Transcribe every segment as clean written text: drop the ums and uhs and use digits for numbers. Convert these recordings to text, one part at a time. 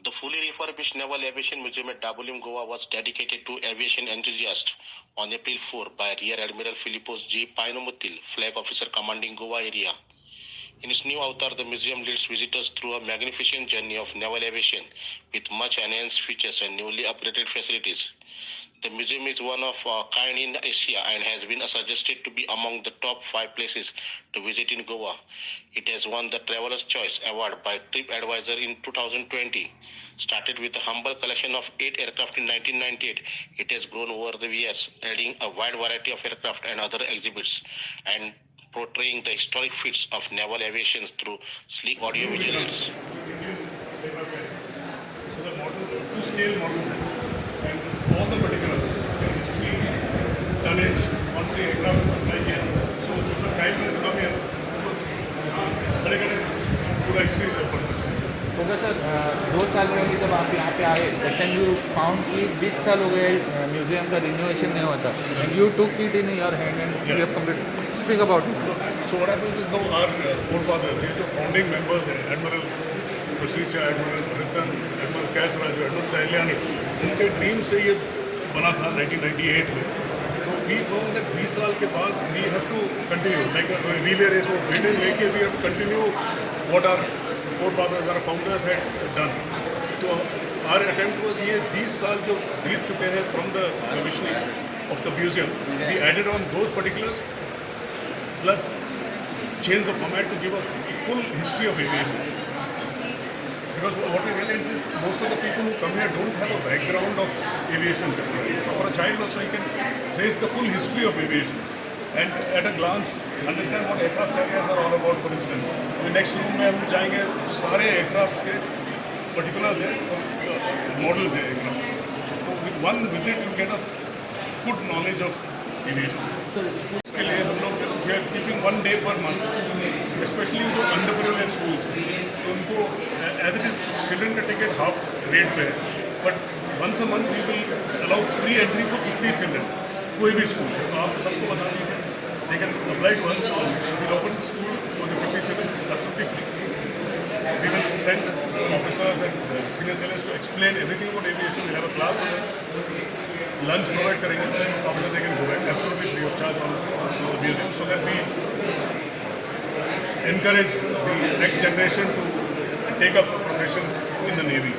The fully refurbished Naval Aviation Museum at Dabolim, Goa was dedicated to aviation enthusiasts on April 4 by Rear Admiral Philipose G. Pynumootil, Flag Officer Commanding Goa Area. In its new avatar, the museum leads visitors through a magnificent journey of naval aviation with much enhanced features and newly upgraded facilities. The museum is one of a kind in Asia and has been suggested to be among the top 5 places to visit in Goa. It has won the Traveler's Choice Award by TripAdvisor in 2020. Started with a humble collection of 8 aircraft in 1998, it has grown over the years, adding a wide variety of aircraft and other exhibits, and portraying the historic feats of naval aviation through sleek audio visuals. So the models, to scale models, and all the particulars, speed, tonnage, once the aircraft fly here. So if a child will come here, पूरा experience है first. So sir 2 साल पहले जब आप यहाँ पे आए, that time you found कि 20 साल हो गए म्यूजियम का रिनोवेशन नहीं हुआ था, and you took it in your hand and you have completed. Speak about it. So what happens is now our forefathers, ये जो founding members हैं, Admiral Admiral Admiral Kasraj, Admiral Jailiani, उनके dream से ये बना था 1998 में. तो we found that 20 साल के बाद we have to continue, like a relay race वो Britain लेके we have to continue what our forefathers, our founders had done. तो our attempt was ये 20 साल जो बीत चुके हैं from the commissioning of the museum, we added on those particulars plus change the format to give a full history of aviation. Because what we realized is most of the people who come here don't have a background of aviation. So for a child also he can trace the full history of aviation and at a glance understand what aircraft carriers are all about. For instance, the next room में हम जाएंगे सारे aircraft के particulars हैं, models हैं aircraft. So with one visit you get a good knowledge of aviation. इसके लिए हम लोग we are keeping 1 day per month, especially जो underprivileged schools तो उनको as it is children का ticket half rate पे है, but once a month we will allow free entry for 50 children, कोई भी school. तो आप सबको बता दीजिए, they can apply to us. We will open the school for the 50 children absolutely free. We will send officers and senior sailors to explain everything about aviation. We will have a class for them. Lunch provide करेंगे, after they can go back absolutely free of charge from the museum, so that we encourage the next generation to take up a profession in the Navy.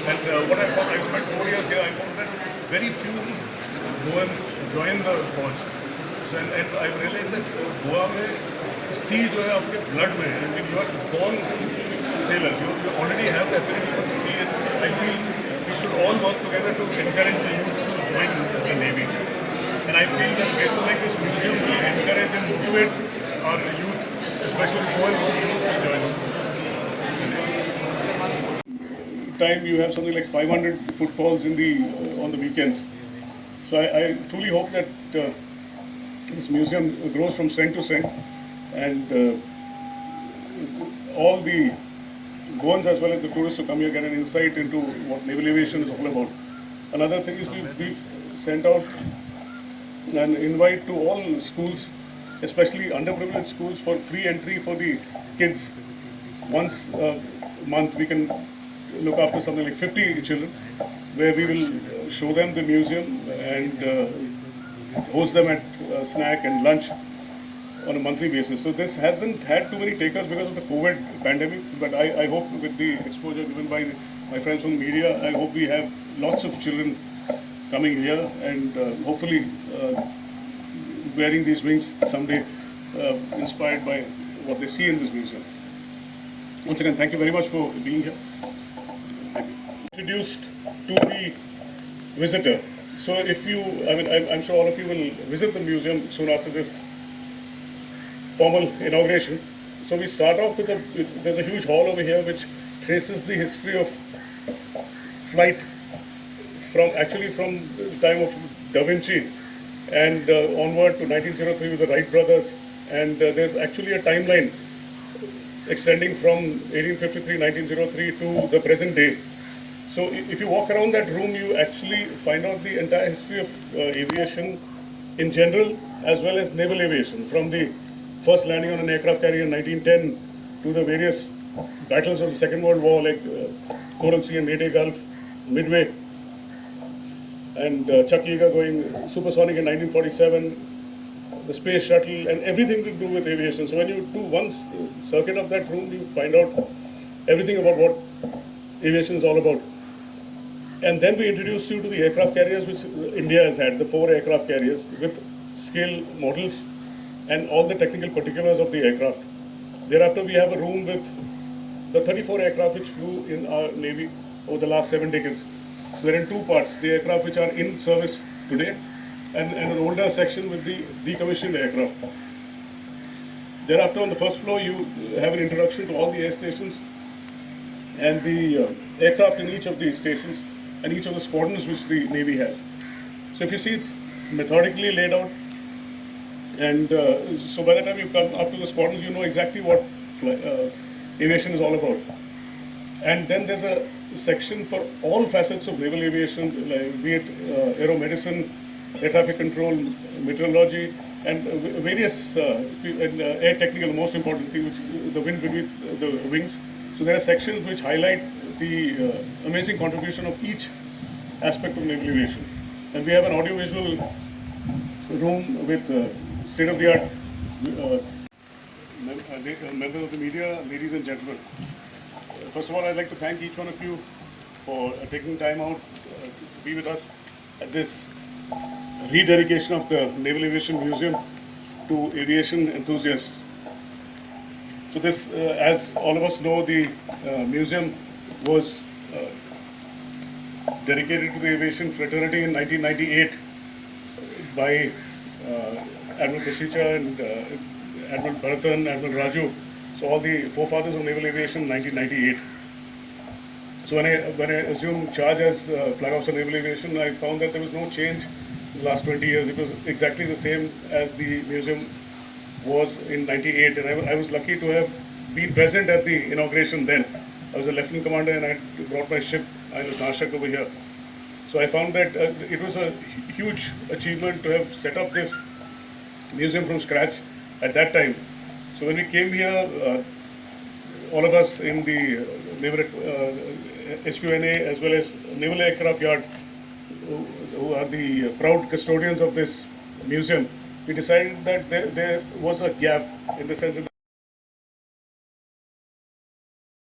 And what I found, I spent 4 years here, I found that very few Goans join the force. So and I realized that Goa में sea जो है आपके blood में है. If you are born sailor, you already have the affinity for the sea, and I feel we should all work together to encourage the youth to join the Navy. And I feel that places like this museum will encourage and motivate our youth, especially Goan youth, to join. Time you have something like 500 footfalls in the on the weekends. So I truly hope that this museum grows from strength to strength, and all the Goans as well as the tourists who come here get an insight into what naval aviation is all about. Another thing is we've sent out an invite to all schools, especially underprivileged schools, for free entry for the kids. Once a month we can look after something like 50 children, where we will show them the museum and host them at snack and lunch on a monthly basis. So this hasn't had too many takers because of the COVID pandemic, but I hope with the exposure given by my friends from the media, I hope we have lots of children coming here and hopefully wearing these wings someday, inspired by what they see in this museum. Once again, thank you very much for being here. Introduced to the visitor. So if you, I'm sure all of you will visit the museum soon after this formal inauguration. So we start off with there's a huge hall over here which traces the history of flight from the time of Da Vinci and onward to 1903 with the Wright brothers. And there's actually a timeline extending from 1853, 1903 to the present day. So if you walk around that room, you actually find out the entire history of aviation in general, as well as naval aviation, from the first landing on an aircraft carrier in 1910 to the various battles of the Second World War, like Coral Sea and Leyte Gulf, Midway, and Chuck Yeager going supersonic in 1947, the space shuttle, and everything to do with aviation. So when you do one circuit of that room, you find out everything about what aviation is all about. And then we introduced you to the aircraft carriers which India has had, the 4 aircraft carriers with scale models and all the technical particulars of the aircraft. Thereafter, we have a room with the 34 aircraft which flew in our Navy over the last 7 decades. So they're in 2 parts, the aircraft which are in service today and an older section with the decommissioned aircraft. Thereafter, on the first floor, you have an introduction to all the air stations and the aircraft in each of these stations and each of the squadrons which the Navy has. So if you see, it's methodically laid out, and so by the time you come up to the squadrons, you know exactly what aviation is all about. And then there's a section for all facets of naval aviation, like, be it aeromedicine, air traffic control, meteorology, and various air technical, the most important thing, which the wind beneath the wings. So there are sections which highlight the amazing contribution of each aspect of naval aviation. And we have an audiovisual room with state-of-the-art members of the media, ladies and gentlemen. First of all, I'd like to thank each one of you for taking time out to be with us at this rededication of the Naval Aviation Museum to aviation enthusiasts. So this, as all of us know, the museum was dedicated to the aviation fraternity in 1998 by Admiral and Admiral Bharatan, Admiral Raju. So all the forefathers of naval aviation in 1998. So when I assumed charge as Flag Officer Naval Aviation, I found that there was no change in the last 20 years. It was exactly the same as the museum was in 98, and I was lucky to have been present at the inauguration then. I was a lieutenant commander and I brought my ship, I was Sashakt over here. So I found that it was a huge achievement to have set up this museum from scratch at that time. So when we came here, all of us in the Naval HQNA as well as Naval Aircraft Yard, who are the proud custodians of this museum, we decided that there was a gap in the sense that